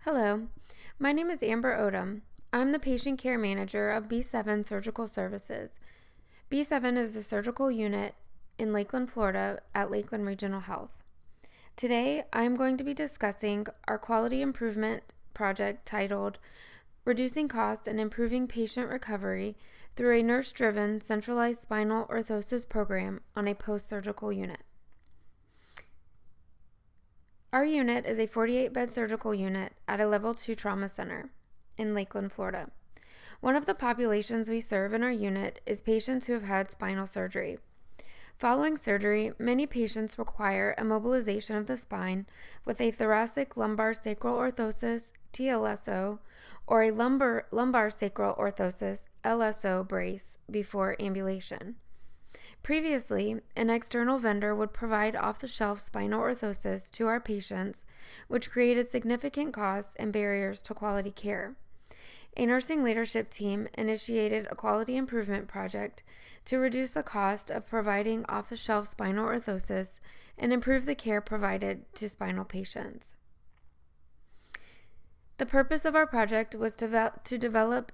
Hello, my name is Amber Odom. I'm the patient care manager of B7 Surgical Services. B7 is a surgical unit in Lakeland, Florida at Lakeland Regional Health. Today, I'm going to be discussing our quality improvement project titled Reducing Costs and Improving Patient Recovery through a Nurse-Driven Centralized Spinal Orthosis Program on a Post-Surgical Unit. Our unit is a 48-bed surgical unit at a Level 2 trauma center in Lakeland, Florida. One of the populations we serve in our unit is patients who have had spinal surgery. Following surgery, many patients require immobilization of the spine with a thoracic lumbar sacral orthosis, TLSO, or a lumbar sacral orthosis, LSO brace before ambulation. Previously, an external vendor would provide off-the-shelf spinal orthosis to our patients, which created significant costs and barriers to quality care. A nursing leadership team initiated a quality improvement project to reduce the cost of providing off-the-shelf spinal orthosis and improve the care provided to spinal patients. The purpose of our project was to develop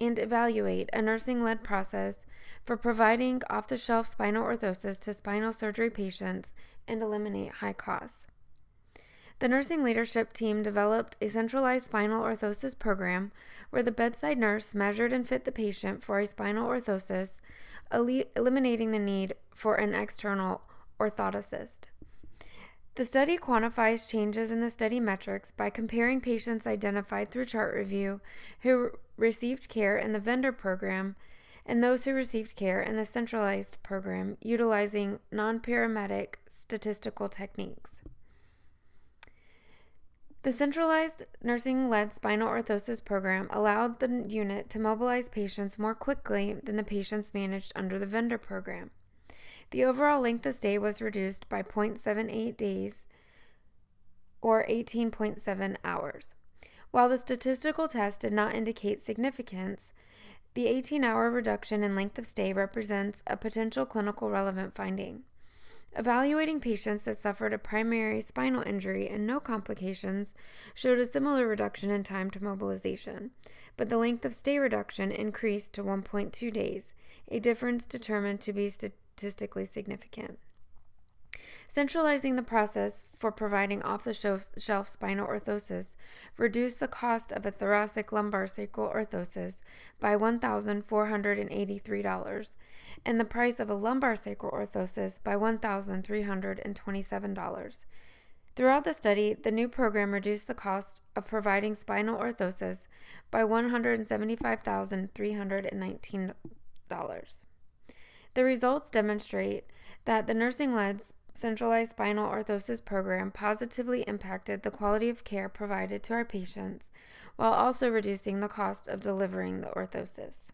and evaluate a nursing-led process for providing off-the-shelf spinal orthosis to spinal surgery patients and eliminate high costs. The nursing leadership team developed a centralized spinal orthosis program where the bedside nurse measured and fit the patient for a spinal orthosis, eliminating the need for an external orthotist. The study quantifies changes in the study metrics by comparing patients identified through chart review who received care in the vendor program and those who received care in the centralized program utilizing non-parametric statistical techniques. The centralized nursing-led spinal orthosis program allowed the unit to mobilize patients more quickly than the patients managed under the vendor program. The overall length of stay was reduced by 0.78 days or 18.7 hours. While the statistical test did not indicate significance, the 18-hour reduction in length of stay represents a potential clinical relevant finding. Evaluating patients that suffered a primary spinal injury and no complications showed a similar reduction in time to mobilization, but the length of stay reduction increased to 1.2 days, a difference determined to be statistically significant. Centralizing the process for providing off-the-shelf spinal orthosis reduced the cost of a thoracic lumbar sacral orthosis by $1,483 and the price of a lumbar sacral orthosis by $1,327. Throughout the study, the new program reduced the cost of providing spinal orthosis by $175,319. The results demonstrate that the nursing-led centralized spinal orthosis program positively impacted the quality of care provided to our patients while also reducing the cost of delivering the orthosis.